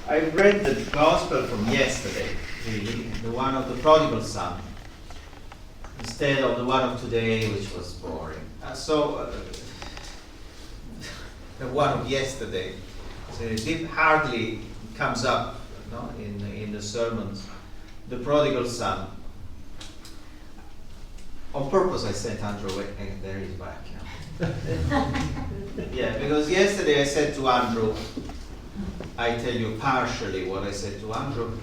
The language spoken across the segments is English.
I read the gospel from yesterday, really, the one of the prodigal son, instead of the one of today, which was boring. The one of yesterday, so it hardly comes up, no, in the sermons. The prodigal son. On purpose, I sent Andrew away. Hey, there he's back. Yeah, because yesterday I said to Andrew, I tell you partially what I said to Andrew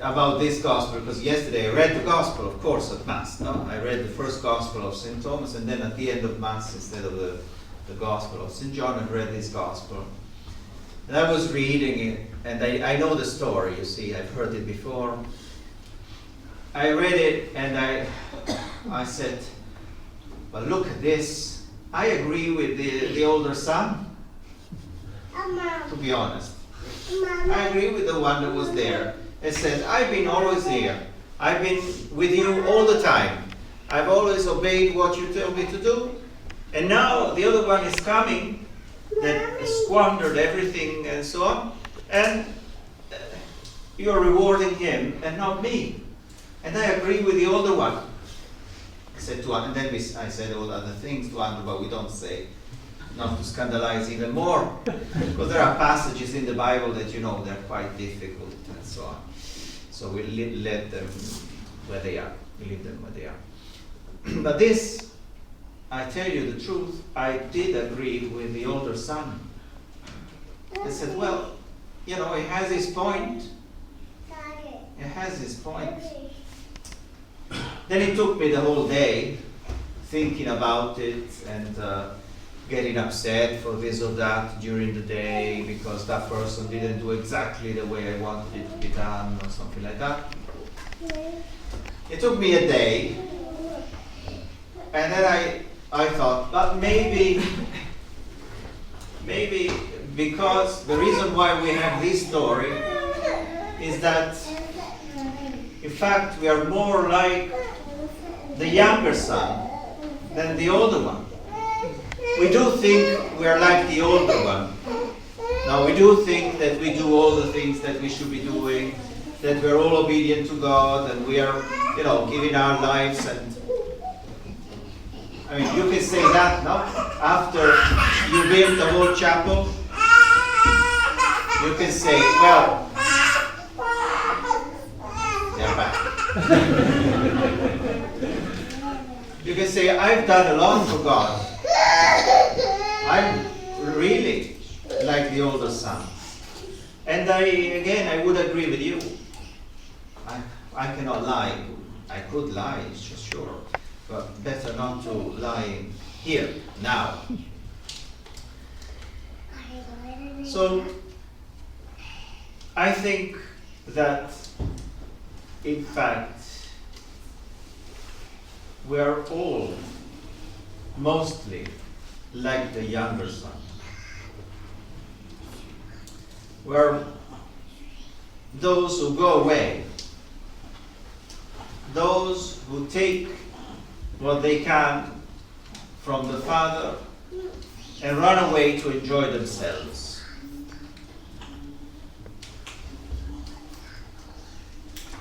about this gospel, because yesterday I read the gospel, of course, at Mass. No? I read the first gospel of St. Thomas, and then at the end of Mass, instead of the gospel of St. John, I read this gospel. And I was reading it, and I know the story, you see, I've heard it before. I read it, and I said, well, look at this. I agree with the older son, to be honest. I agree with the one that was there. It says, I've been always here. I've been with you all the time. I've always obeyed what you tell me to do. And now the other one is coming that squandered everything and so on. And you're rewarding him and not me. And I agree with the older one. I said to Andrew, and then I said all other things to Andrew, but we don't say, not to scandalize even more. Because there are passages in the Bible that, you know, they're quite difficult and so on. So we let them where they are. We leave them where they are. But this, I tell you the truth, I did agree with the older son. I said, well, you know, he has his point. He has his point. Then it took me the whole day thinking about it and getting upset for this or that during the day because that person didn't do exactly the way I wanted it to be done or something like that. It took me a day, and then I thought, but maybe because the reason why we have this story is that in fact we are more like the younger son than the older one. We do think we are like the older one. Now we do think that we do all the things that we should be doing, that we are all obedient to God, and we are, you know, giving our lives. And I mean, you can say that, no? After you build the whole chapel, you can say, well, they're back. You can say, I've done a lot for God. I'm really like the older son. And I would agree with you. I cannot lie. I could lie, it's just sure. But better not to lie here, now. So, I think that, in fact, we are all mostly like the younger son. We are those who go away, those who take what they can from the Father and run away to enjoy themselves.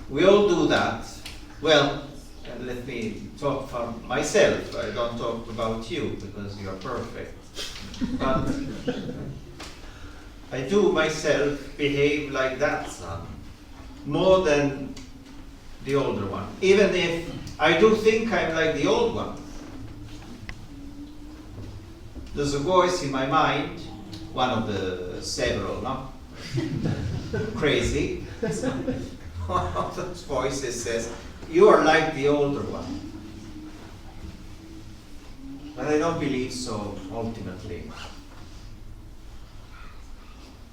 We all do that. Well, let me talk for myself. I don't talk about you because you are perfect. But I do myself behave like that son, more than the older one. Even if I do think I'm like the old one. There's a voice in my mind, one of the several, no? Crazy. One of those voices says, you are like the older one. But I don't believe so, ultimately.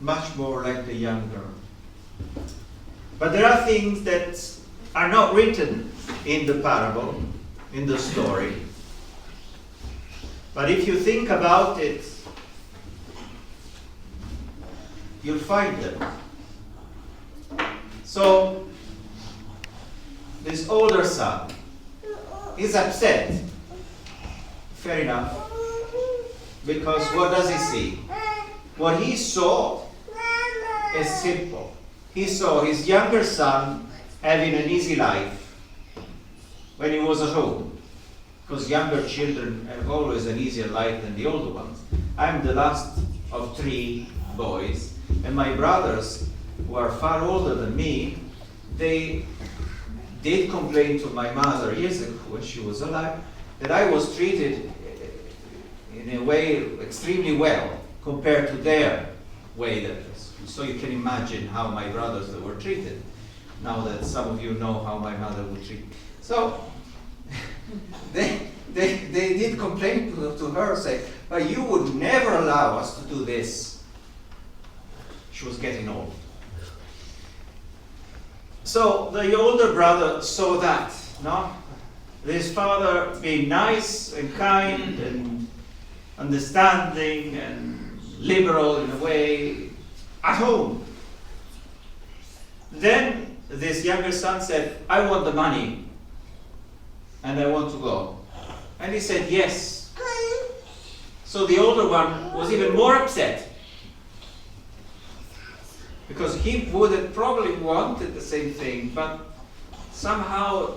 Much more like the younger. But there are things that are not written in the parable, in the story. But if you think about it, you'll find them. So, this older son is upset. Fair enough. Because what does he see? What he saw is simple. He saw his younger son having an easy life when he was at home, because younger children have always an easier life than the older ones. I'm the last of 3 boys, and my brothers, who are far older than me, they did complain to my mother years ago when she was alive that I was treated in a way extremely well compared to their way. So you can imagine how my brothers were treated, now that some of you know how my mother would treat me. So they did complain to her, say, but you would never allow us to do this. She was getting old. So the older brother saw that, no? His father being nice and kind and understanding and liberal in a way at home. Then this younger son said, I want the money and I want to go. And he said, yes. So the older one was even more upset, because he would have probably wanted the same thing, but somehow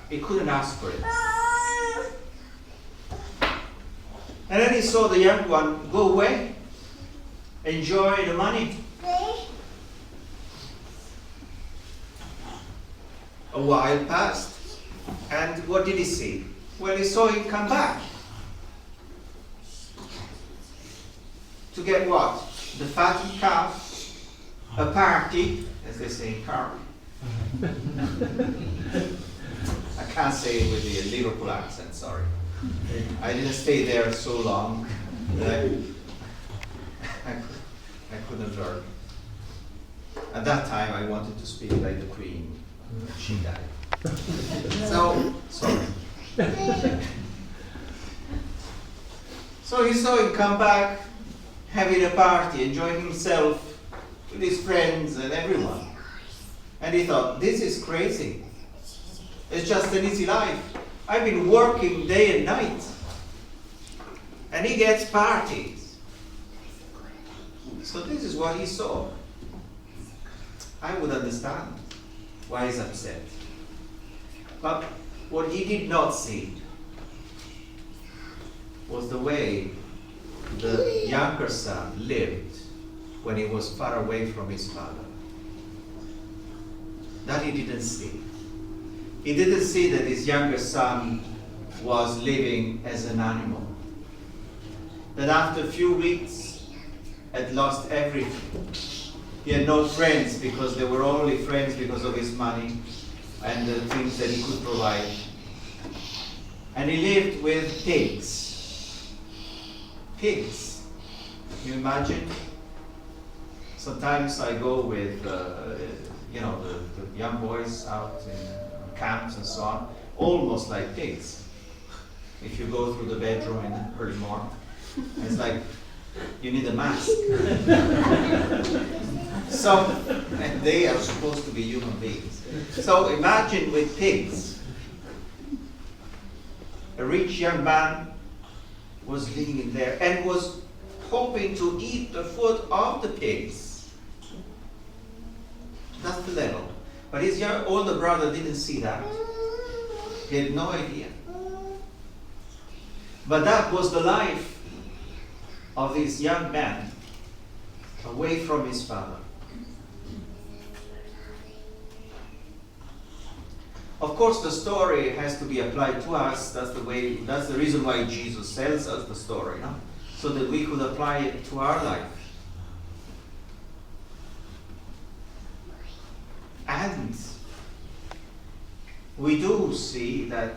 he couldn't ask for it. And then he saw the young one go away, enjoy the money. A while passed, and what did he see? Well, he saw him come back. To get what? The fattened calf, a party, as they say in Carl. I can't say it with the Liverpool accent, sorry. I didn't stay there so long that I couldn't learn. At that time, I wanted to speak like the Queen. She died. So, sorry. So he saw him come back, having a party, enjoying himself with his friends and everyone. And he thought, this is crazy. It's just an easy life. I've been working day and night. And he gets parties. So this is what he saw. I would understand why he's upset. But what he did not see was the way the younger son lived when he was far away from his father. That he didn't see. He didn't see that his younger son was living as an animal. That after a few weeks had lost everything. He had no friends because they were only friends because of his money and the things that he could provide. And he lived with pigs. Pigs. Can you imagine? Sometimes I go with, the young boys out in camps and so on, almost like pigs. If you go through the bedroom in the early morning, it's like you need a mask. So, and they are supposed to be human beings. So imagine with pigs. A rich young man was living in there and was hoping to eat the food of the pigs. That's the level. But his older brother didn't see that. He had no idea. But that was the life of this young man away from his father. Of course, the story has to be applied to us. That's the reason why Jesus tells us the story, no? So that we could apply it to our life. And we do see that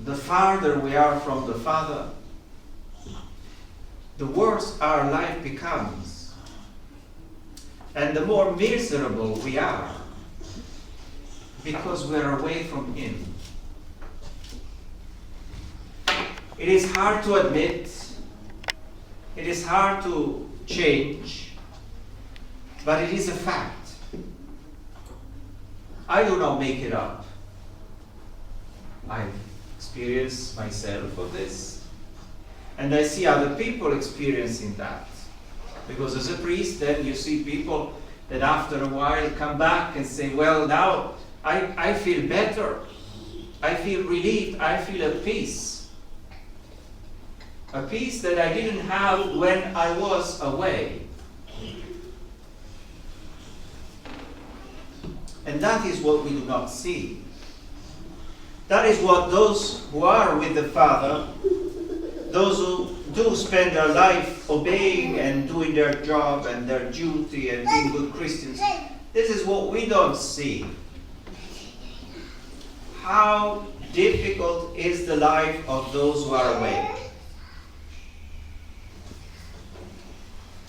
the farther we are from the Father, the worse our life becomes. And the more miserable we are, because we're away from Him. It is hard to admit, it is hard to change, but it is a fact. I do not make it up. I've experienced myself of this, and I see other people experiencing that. Because as a priest, then you see people that after a while come back and say, well, now I feel better. I feel relieved. I feel at peace. A peace that I didn't have when I was away. And that is what we do not see. That is what those who are with the Father, those who do spend their life obeying and doing their job and their duty and being good Christians, this is what we don't see. How difficult is the life of those who are away.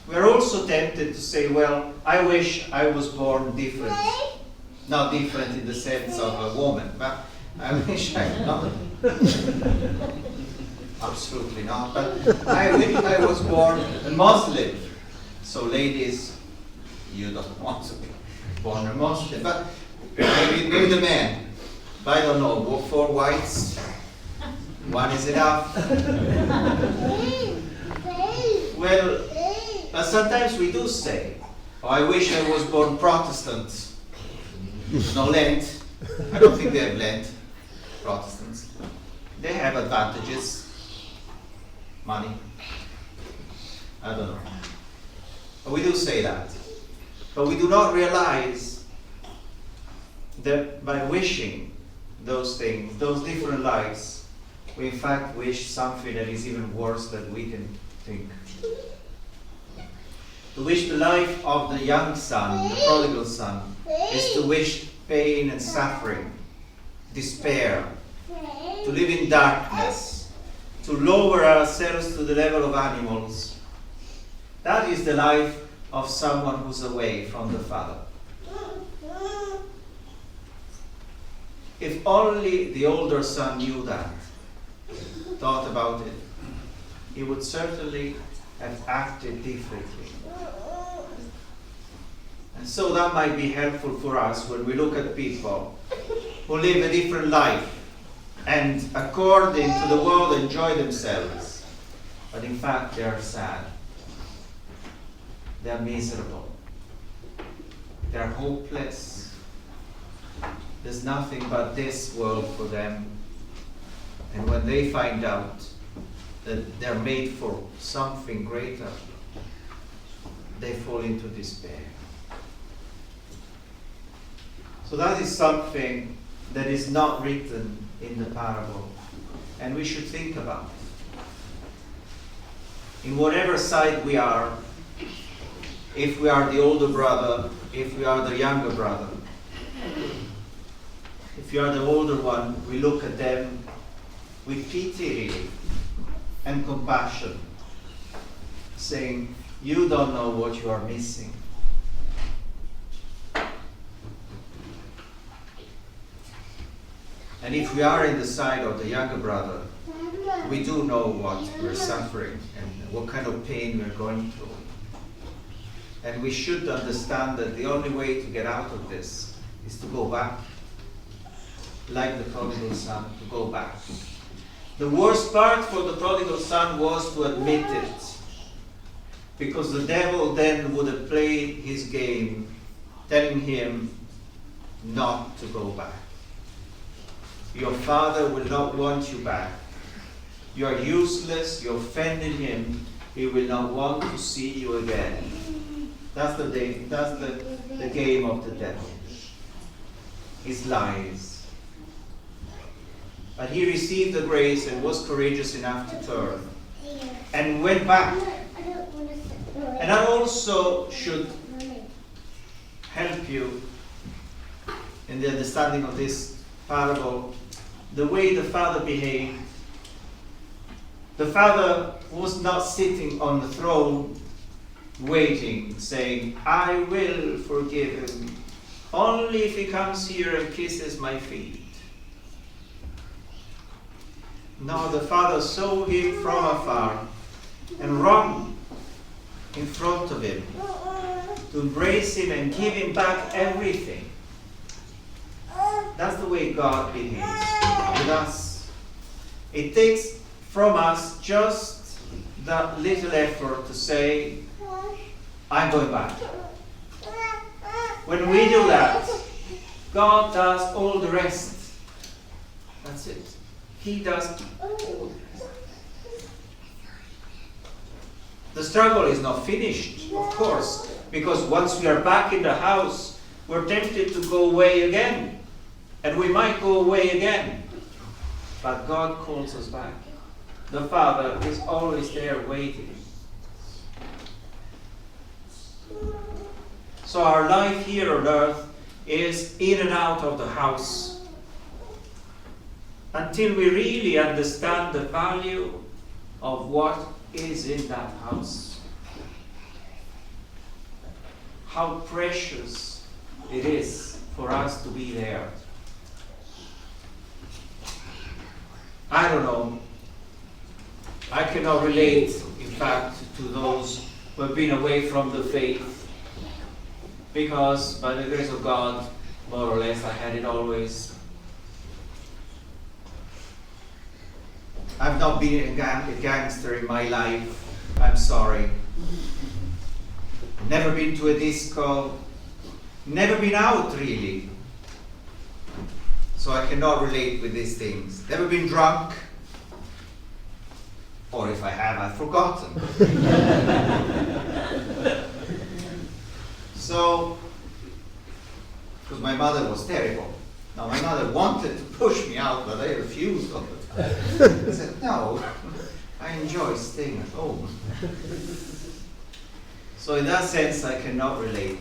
We're also tempted to say, well, I wish I was born different. Not different in the sense of a woman, but I wish I not. Absolutely not. But I wish I was born a Muslim. So ladies, you don't want to be born a Muslim. But maybe the man. I don't know, 4 whites, 1 is enough. Well, sometimes we do say, oh, I wish I was born Protestant. No Lent. I don't think they have Lent, Protestants. They have advantages. Money. I don't know. But we do say that. But we do not realize that by wishing those things, those different lives, we in fact wish something that is even worse than we can think. To wish the life of the young son, the prodigal son, is to wish pain and suffering, despair, to live in darkness, to lower ourselves to the level of animals. That is the life of someone who's away from the Father. If only the older son knew that, thought about it, he would certainly have acted differently. And so that might be helpful for us when we look at people who live a different life and according to the world enjoy themselves. But in fact they are sad. They are miserable. They are hopeless. There's nothing but this world for them. And when they find out that they're made for something greater, they fall into despair. So that is something that is not written in the parable, and we should think about it. In whatever side we are, if we are the older brother, if we are the younger brother, if you are the older one, we look at them with pity really, and compassion, saying, you don't know what you are missing. And if we are in the side of the younger brother, we do know what we're suffering and what kind of pain we're going through. And we should understand that the only way to get out of this is to go back. Like the prodigal son, to go back. The worst part for the prodigal son was to admit it. Because the devil then would have played his game, telling him not to go back. Your father will not want you back. You are useless, you offended him, he will not want to see you again. That's the game of the devil. His lies. But he received the grace and was courageous enough to turn. And went back. And that also should help you in the understanding of this parable, the way the father behaved. The father was not sitting on the throne waiting, saying, I will forgive him, only if he comes here and kisses my feet. No, the father saw him from afar and ran in front of him to embrace him and give him back everything. That's the way God behaves with us. It takes from us just that little effort to say, I'm going back. When we do that, God does all the rest. That's it. He does all the rest. The struggle is not finished, of course, because once we are back in the house, we're tempted to go away again. And we might go away again. But God calls us back. The Father is always there waiting. So our life here on earth is in and out of the house until we really understand the value of what is in that house. How precious it is for us to be there. I don't know. I cannot relate, in fact, to those who have been away from the faith, because by the grace of God, more or less, I had it always. I've not been a gangster in my life. I'm sorry. Never been to a disco. Never been out, really. So I cannot relate with these things. Never been drunk. Or if I have, I've forgotten. So, because my mother was terrible. Now, my mother wanted to push me out, but I refused all the time. I said, no, I enjoy staying at home. So in that sense, I cannot relate.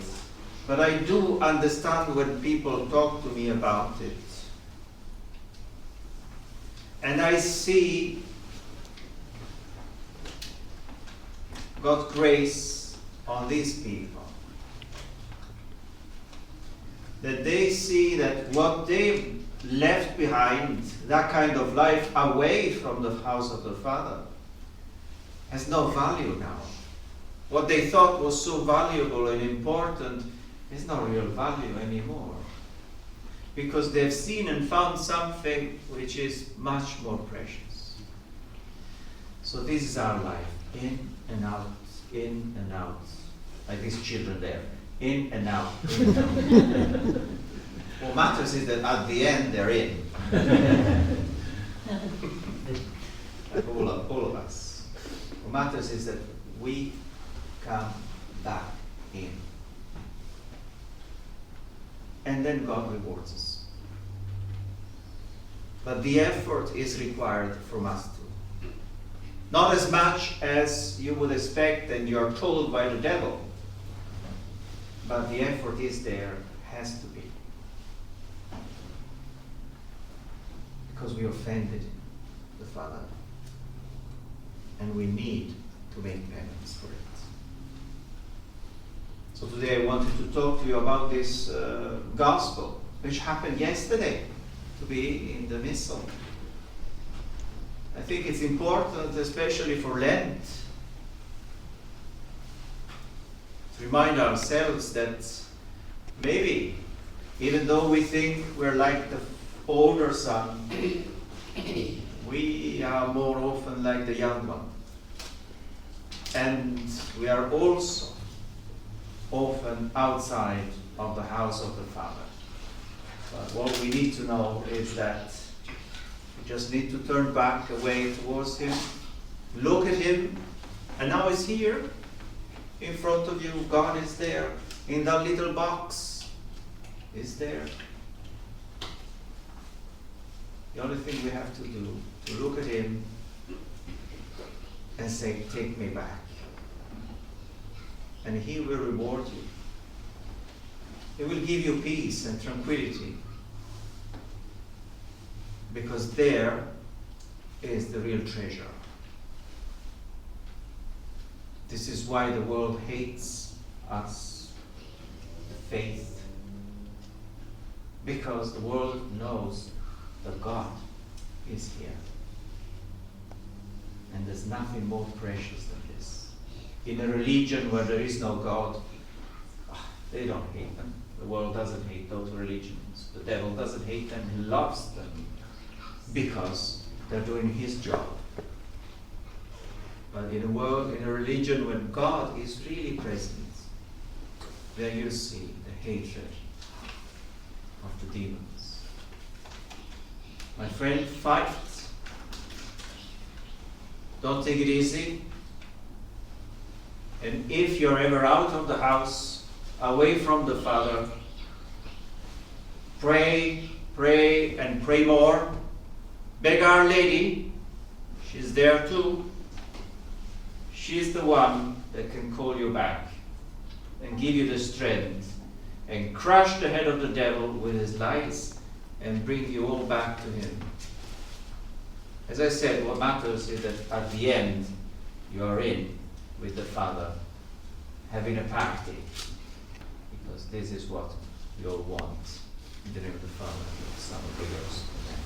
But I do understand when people talk to me about it. And I see God's grace on these people. That they see that what they've left behind, that kind of life away from the house of the Father, has no value now. What they thought was so valuable and important is not real value anymore. Because they've seen and found something which is much more precious. So this is our life, in and out, in and out. Like these children there, in and out, in and out. What matters is that at the end they're in. Like all of us. What matters is that we come back in. And then God rewards us. But the effort is required from us too. Not as much as you would expect and you're told by the devil. But the effort is there, has to be. Because we offended the Father. And we need to make penance for it. So today I wanted to talk to you about this gospel, which happened yesterday, to be in the Missal. I think it's important, especially for Lent, to remind ourselves that maybe, even though we think we're like the older son, we are more often like the young one. And we are also often outside of the house of the Father. But what we need to know is that we just need to turn back away towards Him, look at Him, and now He's here in front of you. God is there in that little box. Is there. The only thing we have to do to look at Him and say, take me back. And He will reward you. He will give you peace and tranquility. Because there is the real treasure. This is why the world hates us, the faith. Because the world knows that God is here. And there's nothing more precious than this. In a religion where there is no God, they don't hate them. The world doesn't hate those religions. The devil doesn't hate them. He loves them because they're doing his job. But in a world, in a religion when God is really present, there you see the hatred of the demons. My friend, fight. Don't take it easy. And if you're ever out of the house, away from the Father, pray, pray, and pray more. Beg Our Lady. She's there too. She's the one that can call you back and give you the strength and crush the head of the devil with his lies and bring you all back to him. As I said, what matters is that at the end you are in with the Father, having a party, because this is what we all want. In the name of the Father, and of the Son, and of the Holy Ghost. Amen.